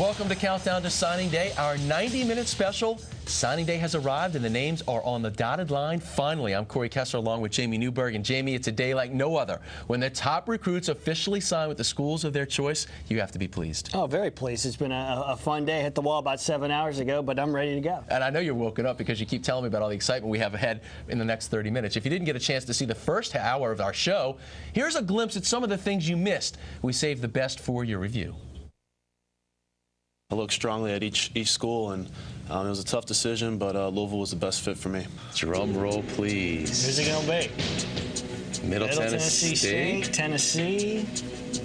welcome to Countdown to Signing Day, our 90-minute special. Signing Day has arrived, and the names are on the dotted line. Finally, I'm Corey Kessler along with Jamie Newberg. And Jamie, it's a day like no other. When the top recruits officially sign with the schools of their choice, you have to be pleased. Oh, very pleased. It's been a fun day. Hit the wall about 7 hours ago, but I'm ready to go. And I know you're woken up because you keep telling me about all the excitement we have ahead in the next 30 minutes. If you didn't get a chance to see the first hour of our show, here's a glimpse at some of the things you missed. We saved the best for your review. I looked strongly at each school, and it was a tough decision, but Louisville was the best fit for me. Drum roll, please. Who's it going to be? Middle Tennessee State, Tennessee,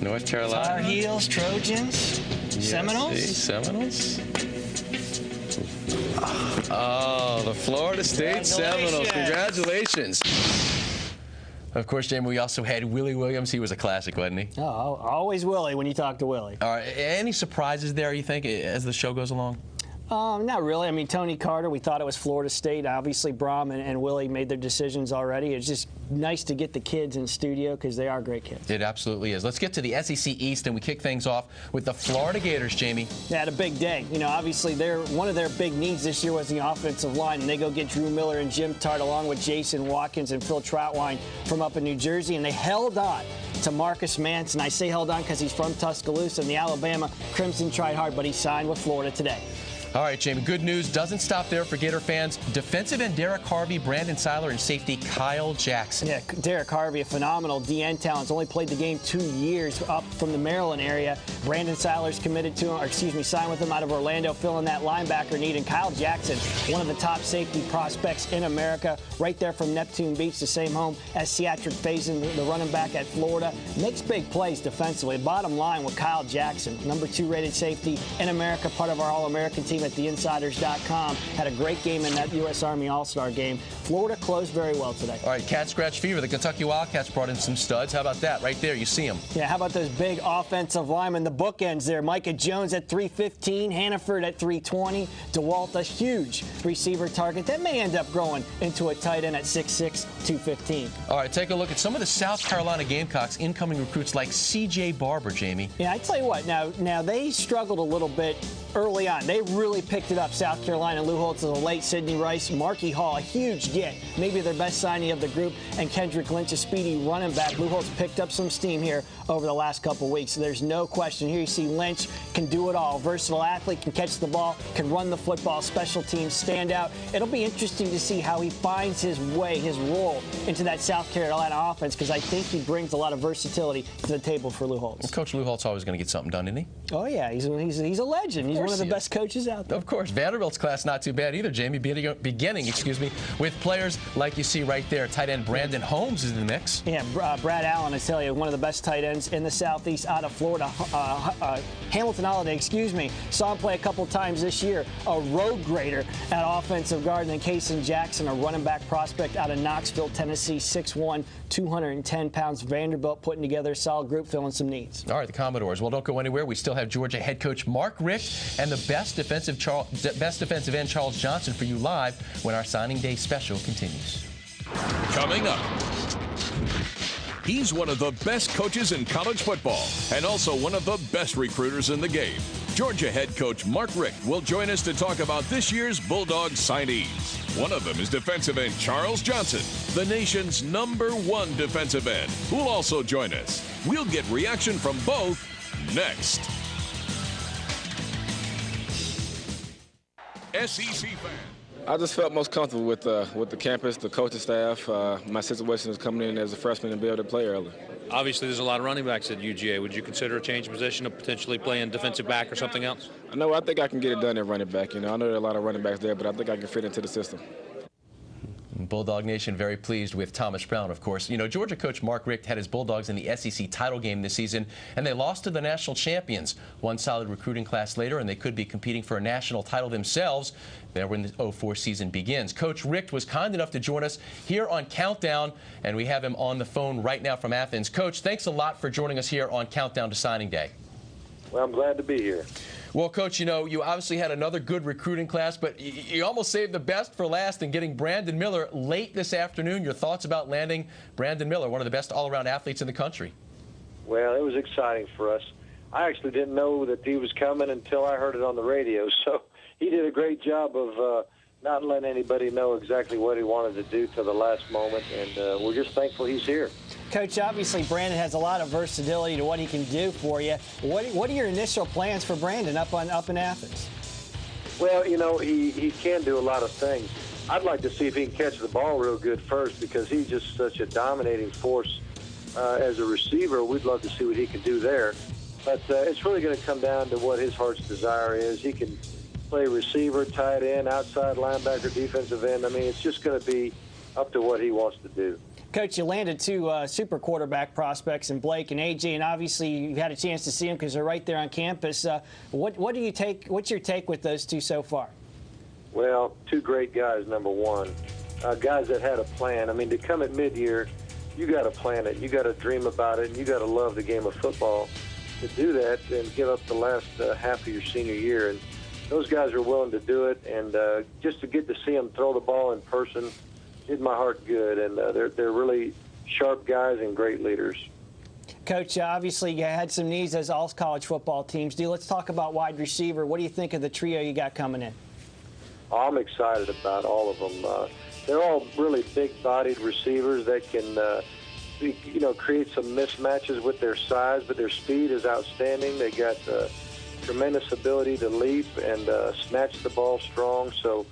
North Carolina, Tar Heels, Trojans, Seminoles. Seminoles. Oh, the Florida State Seminoles. Congratulations. Of course, Jamie, we also had Willie Williams. He was a classic, wasn't he? Oh, always Willie when you talk to Willie. All right. Any surprises there, you think, as the show goes along? Not really. I mean, Tony Carter, we thought it was Florida State. Obviously, Brom and Willie made their decisions already. It's just nice to get the kids in studio because they are great kids. It absolutely is. Let's get to the SEC East, and we kick things off with the Florida Gators, Jamie. They had a big day. You know, obviously, one of their big needs this year was the offensive line, and they go get Drew Miller and Jim Tart along with Jason Watkins and Phil Troutwine from up in New Jersey, and they held on to Marcus Manson. I say held on because he's from Tuscaloosa, and the Alabama Crimson tried hard, but he signed with Florida today. All right, Jamie, good news doesn't stop there for Gator fans. Defensive end Derek Harvey, Brandon Seiler, and safety Kyle Jackson. Yeah, Derek Harvey, a phenomenal DN talent. Only played the game 2 years up from the Maryland area. Brandon Seiler's committed to him, or excuse me, signed with him out of Orlando, filling that linebacker need. And Kyle Jackson, one of the top safety prospects in America, right there from Neptune Beach, the same home as Seatric Faison, the running back at Florida. Makes big plays defensively. Bottom line with Kyle Jackson, #2 rated safety in America, part of our All-American team at theinsiders.com. Had a great game in that U.S. Army All-Star game. Florida closed very well today. All right, cat scratch fever. The Kentucky Wildcats brought in some studs. How about that? Right there, you see them. Yeah, how about those big offensive linemen? The bookends there. Micah Jones at 315, Hannaford at 320, DeWalt, a huge receiver target. That may end up growing into a tight end at 6'6", 215. All right, take a look at some of the South Carolina Gamecocks incoming recruits like C.J. Barber, Jamie. Yeah, I tell you what, now they struggled a little bit early on. They really picked it up. South Carolina, Lou Holtz is a late Sidney Rice, Markey Hall, a huge get, maybe their best signing of the group, and Kendrick Lynch, a speedy running back. Lou Holtz picked up some steam here over the last couple weeks. So there's no question. Here you see Lynch can do it all. Versatile athlete, can catch the ball, can run the football, special teams, stand out. It'll be interesting to see how he finds his way, his role into that South Carolina offense, because I think he brings a lot of versatility to the table for Lou Holtz. Coach Lou Holtz always going to get something done, isn't he? Oh, yeah. He's a legend. He's one of the best coaches out there. Of course. Vanderbilt's class not too bad either, Jamie, beginning with players like you see right there. Tight end Brandon Holmes is in the mix. Yeah, Brad Allen, I tell you, one of the best tight ends in the Southeast out of Florida. Hamilton Holiday, saw him play a couple times this year. A road grader at offensive guard. And then Kason Jackson, a running back prospect out of Knoxville, Tennessee, 6'1", 210 pounds. Vanderbilt putting together a solid group, filling some needs. All right, the Commodores. Well, don't go anywhere. We still have Georgia head coach Mark Richt and the best defensive end Charles Johnson for you live when our signing day special continues. Coming up, he's one of the best coaches in college football and also one of the best recruiters in the game. Georgia head coach Mark Richt will join us to talk about this year's Bulldog signees. One of them is defensive end Charles Johnson, the nation's #1 defensive end, who'll also join us. We'll get reaction from both next. SEC fan. I just felt most comfortable with the campus, the coaching staff. My situation is coming in as a freshman and be able to play early. Obviously, there's a lot of running backs at UGA. Would you consider a change of position of potentially playing defensive back or something else? I think I can get it done at running back. I know there are a lot of running backs there, but I think I can fit into the system. Bulldog Nation very pleased with Thomas Brown, of course. Georgia coach Mark Richt had his Bulldogs in the SEC title game this season, and they lost to the national champions. One solid recruiting class later, and they could be competing for a national title themselves there when the 04 season begins. Coach Richt was kind enough to join us here on Countdown, and we have him on the phone right now from Athens. Coach, thanks a lot for joining us here on Countdown to Signing Day. Well, I'm glad to be here. Well, Coach, you obviously had another good recruiting class, but you almost saved the best for last in getting Brandon Miller late this afternoon. Your thoughts about landing Brandon Miller, one of the best all-around athletes in the country? Well, it was exciting for us. I actually didn't know that he was coming until I heard it on the radio. So he did a great job of not letting anybody know exactly what he wanted to do till the last moment, and we're just thankful he's here. Coach, obviously Brandon has a lot of versatility to what he can do for you. What are your initial plans for Brandon up in Athens? Well, you know, he can do a lot of things. I'd like to see if he can catch the ball real good first, because he's just such a dominating force as a receiver. We'd love to see what he can do there. But it's really going to come down to what his heart's desire is. He can play receiver, tight end, outside linebacker, defensive end. I mean, it's just going to be up to what he wants to do. Coach, you landed two super quarterback prospects in Blake and A.J., and obviously you had a chance to see them because they're right there on campus. What do you take? What's your take with those two so far? Well, two great guys, number one. Guys that had a plan. I mean, to come at mid-year, you got to plan it. You got to dream about it, and you got to love the game of football to do that and give up the last half of your senior year. And those guys are willing to do it, and just to get to see them throw the ball in person did my heart good. And they're really sharp guys and great leaders. Coach, obviously you had some needs as all college football teams do. Let's talk about wide receiver. What do you think of the trio you got coming in? I'm excited about all of them. They're all really big-bodied receivers that can, create some mismatches with their size, but their speed is outstanding. They got tremendous ability to leap and snatch the ball strong. So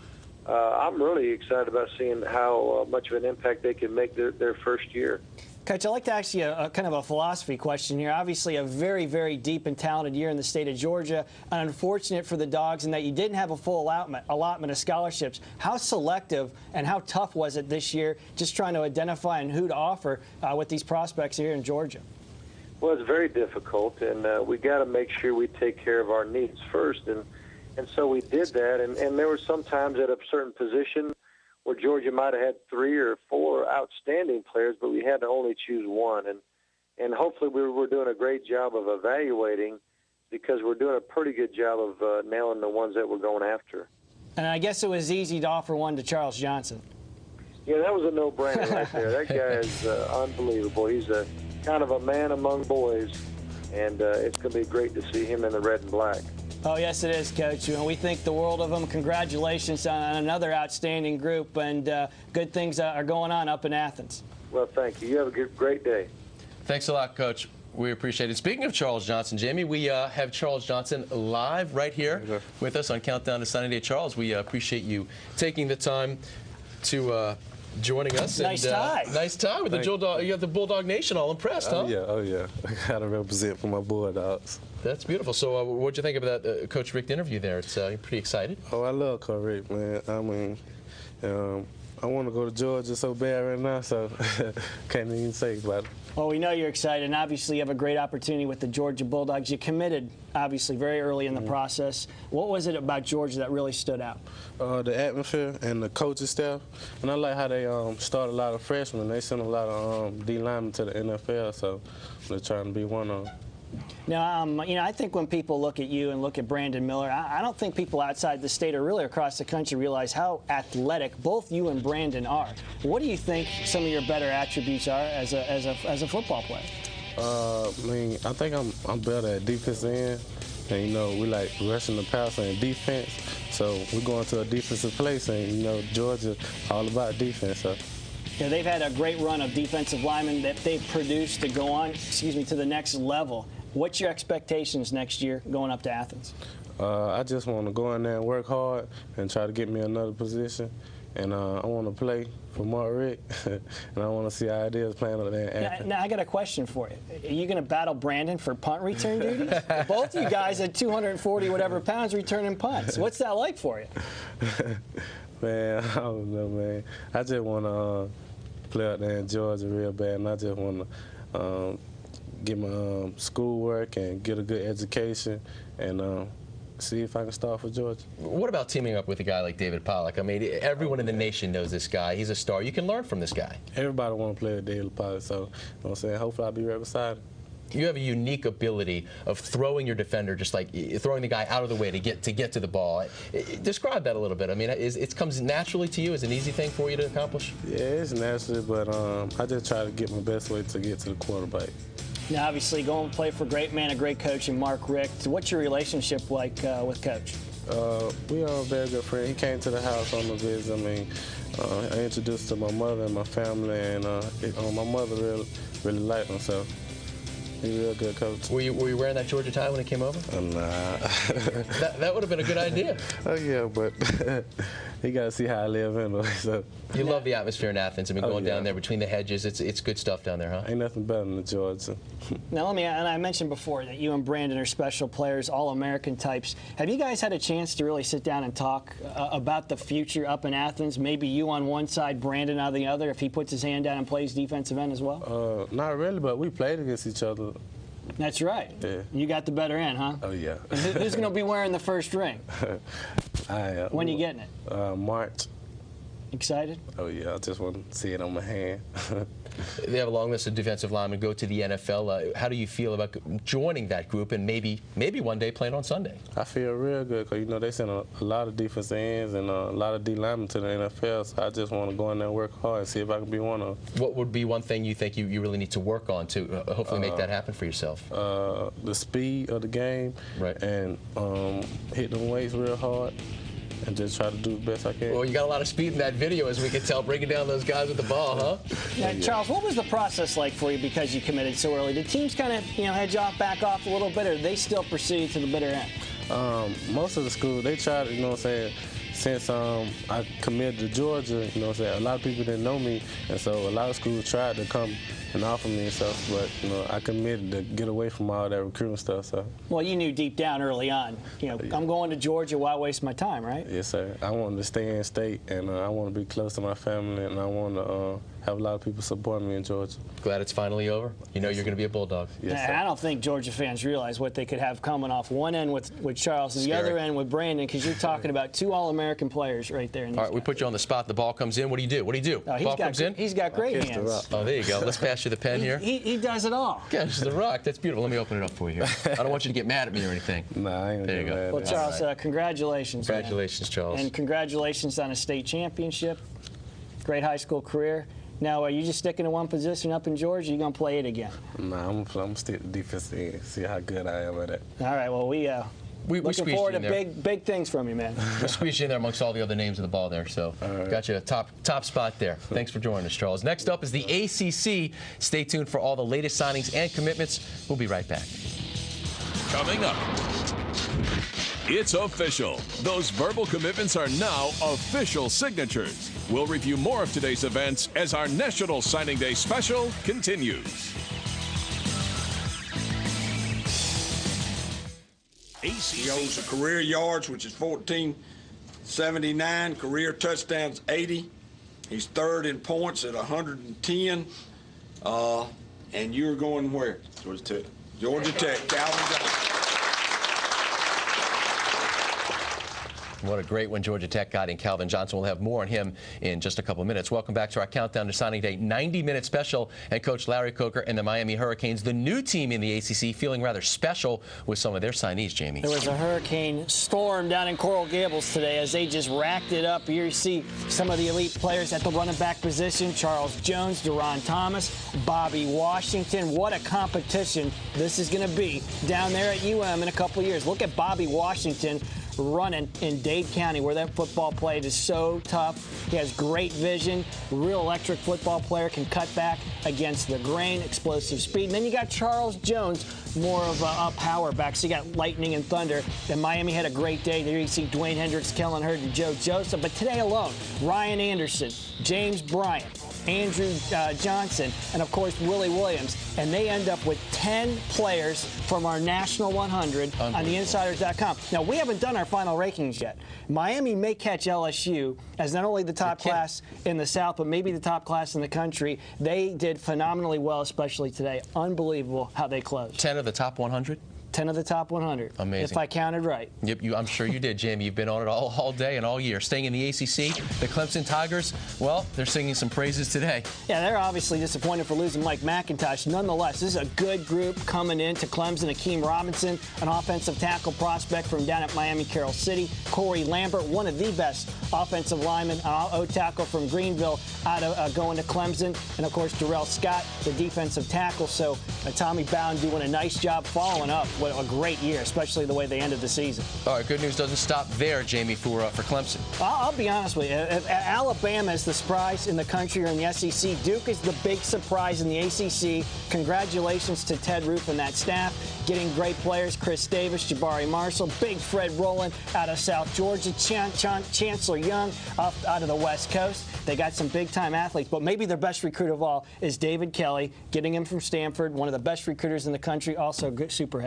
I'm really excited about seeing how much of an impact they can make their first year. Coach, I'd like to ask you a kind of a philosophy question here. Obviously, a very, very deep and talented year in the state of Georgia. And unfortunate for the Dogs in that you didn't have a full allotment of scholarships. How selective and how tough was it this year, just trying to identify and who to offer with these prospects here in Georgia? Well, it's very difficult, and we got to make sure we take care of our needs first. And so we did that. And there were some times at a certain position where Georgia might have had 3 or 4 outstanding players, but we had to only choose one. And hopefully we're doing a great job of evaluating, because we're doing a pretty good job of nailing the ones that we're going after. And I guess it was easy to offer one to Charles Johnson. Yeah, that was a no-brainer right there. That guy is unbelievable. He's a kind of a man among boys, and it's going to be great to see him in the red and black. Oh, yes, it is, Coach. And we think the world of them. Congratulations on another outstanding group, and good things are going on up in Athens. Well, thank you. You have a great day. Thanks a lot, Coach. We appreciate it. Speaking of Charles Johnson, Jamie, we have Charles Johnson live right here with us on Countdown to Sunny Day. Charles, we appreciate you taking the time to joining us. Nice tie. Nice tie with the Bulldog. You have the Bulldog Nation all impressed, huh? Oh, yeah. I got to represent for my Bulldogs. That's beautiful. So what'd you think of that Coach Richt interview there? It's pretty excited. Oh, I love Coach Richt, man. I mean, I want to go to Georgia so bad right now, so can't even say about it. Well, we know you're excited, and obviously you have a great opportunity with the Georgia Bulldogs. You committed, obviously, very early in the process. What was it about Georgia that really stood out? The atmosphere and the coaching staff. And I like how they start a lot of freshmen. They send a lot of D linemen to the NFL, so they're trying to be one of them. Now, I think when people look at you and look at Brandon Miller, I don't think people outside the state or really across the country realize how athletic both you and Brandon are. What do you think some of your better attributes are as a football player? I think I'm better at defensive end. And, we like rushing the passer and defense. So we're going to a defensive place, and, Georgia all about defense. So. Yeah, they've had a great run of defensive linemen that they've produced to go on, to the next level. What's your expectations next year going up to Athens? I just want to go in there and work hard and try to get me another position. And I want to play for Mark Richt, and I want to see how it is playing over there in Athens. Now, I got a question for you. Are you going to battle Brandon for punt return duties? Both you guys at 240 whatever pounds returning punts. What's that like for you? Man, I don't know, man. I just want to play out there in Georgia real bad, and I just want to get my schoolwork and get a good education and see if I can start for Georgia. What about teaming up with a guy like David Pollack? I mean, everyone in the nation knows this guy. He's a star. You can learn from this guy. Everybody want to play with David Pollack, so I'm saying hopefully I'll be right beside him. You have a unique ability of throwing your defender, just like throwing the guy out of the way to get to the ball. Describe that a little bit. I mean, it comes naturally to you? Is it an easy thing for you to accomplish? Yeah, it's naturally, but I just try to get my best way to get to the quarterback. Now, obviously, going to play for a great man, a great coach, and Mark Richt. What's your relationship like with Coach? We are a very good friend. He came to the house on the visit. I mean, I introduced to my mother and my family, and my mother really liked him, so he's a real good coach. Were you wearing that Georgia tie when it came over? Nah. that would have been a good idea. Oh, yeah, but he got to see how I live anyway, so. You love the atmosphere in Athens. I mean, going down there between the hedges, it's good stuff down there, huh? Ain't nothing better than Georgia. Now, and I mentioned before that you and Brandon are special players, all-American types. Have you guys had a chance to really sit down and talk about the future up in Athens? Maybe you on one side, Brandon on the other, if he puts his hand down and plays defensive end as well? Not really, but we played against each other. That's right. Yeah. You got the better end, huh? Oh, yeah. Who's going to be wearing the first ring? When are you getting it? March. Excited? Oh, yeah. I just want to see it on my hand. They have a long list of defensive linemen go to the NFL. How do you feel about joining that group and maybe one day playing on Sunday? I feel real good because, you know, they send a lot of defensive ends and a lot of D linemen to the NFL, so I just want to go in there and work hard and see if I can be one of them. What would be one thing you think you really need to work on to hopefully make that happen for yourself? The speed of the game, right, and hit them weights real hard. And just try to do the best I can. Well, you got a lot of speed in that video, as we can tell, breaking down those guys with the ball, huh? Now, Charles, what was the process like for you because you committed so early? Did teams kind of, hedge off, back off a little bit, or did they still pursue you to the bitter end? Most of the schools, they tried, you know what I'm saying, since I committed to Georgia, you know what I'm saying, a lot of people didn't know me, and so a lot of schools tried to come and offer me and stuff, but, you know, I committed to get away from all that recruiting stuff, so. Well, you knew deep down early on, I'm going to Georgia, why waste my time, right? Yes, sir. I wanted to stay in state, and I want to be close to my family, and I want to have a lot of people support me in Georgia. Glad it's finally over. You know you're going to be a Bulldog. Yes, sir. I don't think Georgia fans realize what they could have coming off one end with Charles and the other end with Brandon, because you're talking about two All-American players right there. All right, we put you on the spot. The ball comes in. What do you do? What do you do? Ball comes in? He's got great hands. Oh, there you go. Let's pass you the pen here. He does it all. Gosh, the rock. That's beautiful. Let me open it up for you here. I don't want you to get mad at me or anything. Nah, I ain't there you go. Well, Charles, congratulations. Congratulations, man. Charles. And congratulations on a state championship. Great high school career. Now, are you just sticking to one position up in Georgia? Or are you going to play it again? Nah, I'm going to stick to defense and see how good I am at it. All right, well, we're looking forward to big things from you, man. We'll squeeze you in there amongst all the other names of the ball there. So got you a top spot there. Thanks for joining us, Charles. Next up is the ACC. Stay tuned for all the latest signings and commitments. We'll be right back. Coming up, it's official. Those verbal commitments are now official signatures. We'll review more of today's events as our National Signing Day special continues. He holds the career yards, which is 1479, career touchdowns 80. He's third in points at 110. And you're going where? Georgia Tech. Georgia Tech, Calvin Johnson. What a great one Georgia Tech got in Calvin Johnson. We'll have more on him in just a couple minutes. Welcome back to our Countdown to Signing Day 90-minute special. And Coach Larry Coker and the Miami Hurricanes, the new team in the ACC, feeling rather special with some of their signees, Jamie. There was a hurricane storm down in Coral Gables today as they just racked it up. Here you see some of the elite players at the running back position. Charles Jones, Duron Thomas, Bobby Washington. What a competition this is going to be down there at UM in a couple years. Look at Bobby Washington running in Dade County, where that football played is so tough. He has great vision, real electric football player, can cut back against the grain, explosive speed. And then you got Charles Jones, more of a power back. So you got lightning and thunder. And Miami had a great day. There you see Dwayne Hendricks, Kellen Hurd, and Joe Joseph. But today alone, Ryan Anderson, James Bryant, Andrew Johnson, and of course Willie Williams, and they end up with 10 players from our National 100 on theinsiders.com. Now, we haven't done our final rankings yet. Miami may catch LSU as not only the top class in the South, but maybe the top class in the country. They did phenomenally well, especially today. Unbelievable how they closed. 10 of the top 100? 10 of the top 100. Amazing. If I counted right. Yep, I'm sure you did, Jamie. You've been on it all day and all year. Staying in the ACC, the Clemson Tigers, well, they're singing some praises today. Yeah, they're obviously disappointed for losing Mike McIntosh. Nonetheless, this is a good group coming into Clemson. Akeem Robinson, an offensive tackle prospect from down at Miami Carroll City. Corey Lambert, one of the best offensive linemen, O-tackle from Greenville, out of going to Clemson. And, of course, Darrell Scott, the defensive tackle. So Tommy Bowden doing a nice job following up. What a great year, especially the way they ended the season. All right, good news doesn't stop there, Jamie, for Clemson. I'll be honest with you. If Alabama is the surprise in the country or in the SEC, Duke is the big surprise in the ACC. Congratulations to Ted Roof and that staff. Getting great players, Chris Davis, Jabari Marshall, Big Fred Rowland out of South Georgia, Chancellor Young out of the West Coast. They got some big-time athletes, but maybe their best recruit of all is David Kelly, getting him from Stanford, one of the best recruiters in the country, also a good super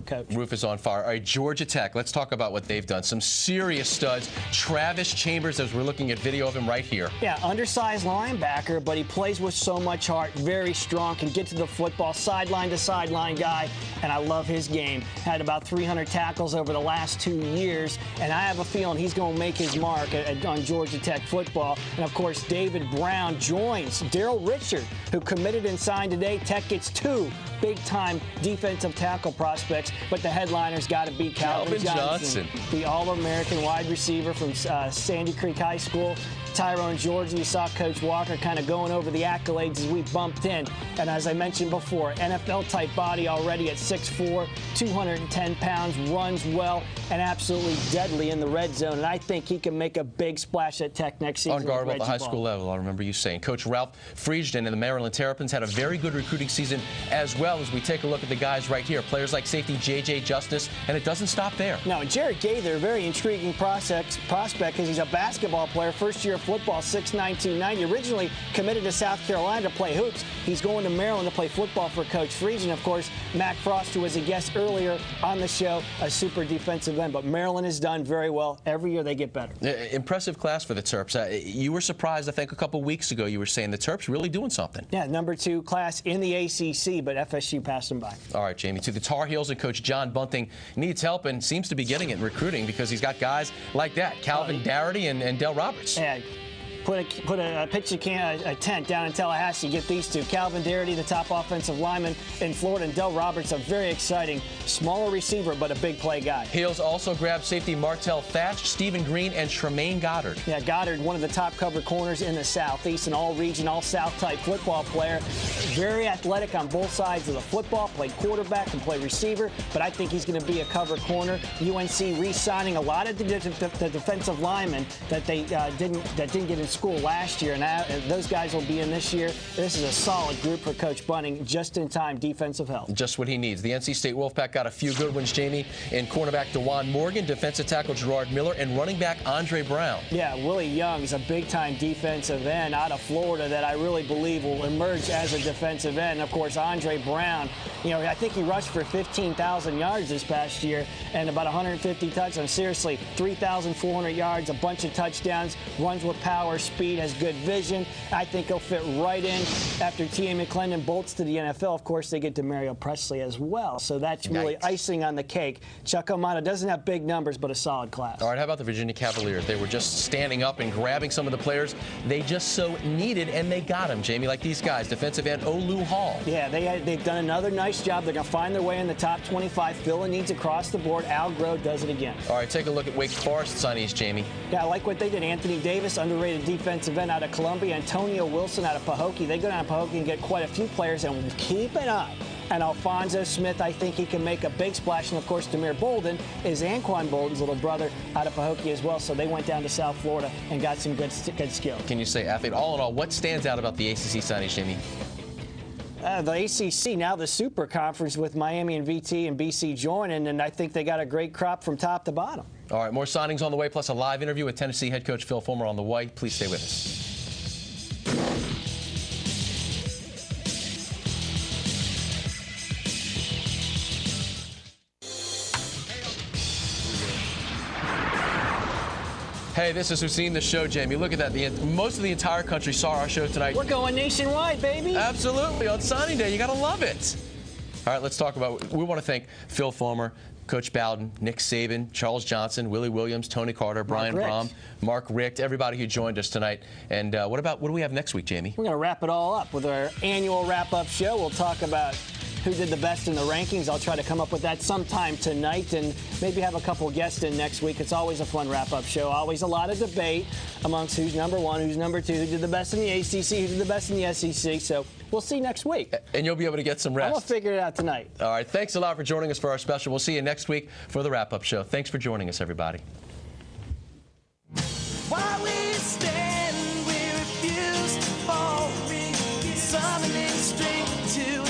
coach. Roof is on fire. All right, Georgia Tech, let's talk about what they've done. Some serious studs. Travis Chambers, as we're looking at video of him right here. Yeah, undersized linebacker, but he plays with so much heart, very strong, can get to the football, sideline to sideline guy, and I love his game. Had about 300 tackles over the last 2 years, and I have a feeling he's going to make his mark on Georgia Tech football. And, of course, David Brown joins Daryl Richard, who committed and signed today. Tech gets 2 big-time defensive tackle prospects, but the headliner's got to be Calvin Johnson, the All-American wide receiver from Sandy Creek High School. Tyrone, Georgia. You saw Coach Walker kind of going over the accolades as we bumped in. And as I mentioned before, NFL-type body already at 6'4", 210 pounds, runs well, and absolutely deadly in the red zone. And I think he can make a big splash at Tech next season. Unguardable at the high school level, I remember you saying. Coach Ralph Friedgen and the Maryland Terrapins had a very good recruiting season as well, as we take a look at the guys right here. Players like safety J.J. Justice, and it doesn't stop there. No, Jared Gaither, a very intriguing prospect because he's a basketball player, first year of football, 6'9", 290. Originally committed to South Carolina to play hoops. He's going to Maryland to play football for Coach Friedgen. Of course, Mac Frost, who was a guest earlier on the show, a super defensive end. But Maryland has done very well. Every year they get better. Impressive class for the Terps. You were surprised, I think, a couple weeks ago. You were saying the Terps really doing something. Yeah, #2 class in the ACC, but FSU passed them by. All right, Jamie, to the Tar Heels, and Coach John Bunting needs help and seems to be getting it in recruiting because he's got guys like that, Calvin Darity and Del Roberts. Yeah. Put a tent down in Tallahassee. Get these two. Calvin Darity, the top offensive lineman in Florida, and Del Roberts, a very exciting, smaller receiver, but a big play guy. Heels also grabbed safety Martell Thatch, Stephen Green, and Tremaine Goddard. Yeah, Goddard, one of the top cover corners in the Southeast, an all-region, all-South type football player. Very athletic on both sides of the football, played quarterback and played receiver, but I think he's going to be a cover corner. UNC re-signing a lot of the defensive linemen that they didn't get in school last year, and those guys will be in this year. This is a solid group for Coach Bunting, just-in-time defensive help. Just what he needs. The NC State Wolfpack got a few good ones, Jamie, in cornerback DeJuan Morgan, defensive tackle Gerard Miller, and running back Andre Brown. Yeah, Willie Young is a big-time defensive end out of Florida that I really believe will emerge as a defensive end. And, of course, Andre Brown, you know, I think he rushed for 15,000 yards this past year and about 150 touchdowns. Seriously, 3,400 yards, a bunch of touchdowns, runs with power, speed, has good vision. I think he'll fit right in. After T.A. McClendon bolts to the NFL, of course, they get Demario Presley as well. So that's really icing on the cake. Chuck Amato doesn't have big numbers, but a solid class. All right, how about the Virginia Cavaliers? They were just standing up and grabbing some of the players they just so needed, and they got them, Jamie, like these guys. Defensive end Olu Hall. Yeah, they've done another nice job. They're going to find their way in the top 25, filling needs across the board. Al Groh does it again. All right, take a look at Wake Forest signees, Jamie. Yeah, I like what they did. Anthony Davis, underrated defensive end out of Columbia. Antonio Wilson out of Pahokee. They go down to Pahokee and get quite a few players, and keep an eye. And Alfonso Smith, I think he can make a big splash. And, of course, Demir Bolden is Anquan Bolden's little brother out of Pahokee as well. So they went down to South Florida and got some good skill. Can you say athlete? All in all, what stands out about the ACC signings, Jamie? The ACC, now the Super Conference with Miami and VT and BC joining, and I think they got a great crop from top to bottom. All right, more signings on the way, plus a live interview with Tennessee head coach Phil Fulmer on the way. Please stay with us. Hey, this is Who's Seen the Show, Jamie. Look at that. Most of the entire country saw our show tonight. We're going nationwide, baby. Absolutely. On signing day, you got to love it. All right, let's talk about, we want to thank Phil Fulmer, Coach Bowden, Nick Saban, Charles Johnson, Willie Williams, Tony Carter, Brian Brohm, Mark Richt, everybody who joined us tonight. And what do we have next week, Jamie? We're going to wrap it all up with our annual wrap-up show. We'll talk about who did the best in the rankings. I'll try to come up with that sometime tonight and maybe have a couple guests in next week. It's always a fun wrap-up show. Always a lot of debate amongst who's number one, who's number two, who did the best in the ACC, who did the best in the SEC. So we'll see next week. And you'll be able to get some rest. I'm going to figure it out tonight. All right. Thanks a lot for joining us for our special. We'll see you next week for the wrap-up show. Thanks for joining us, everybody. While we stand, we refuse to fall, summoning strength to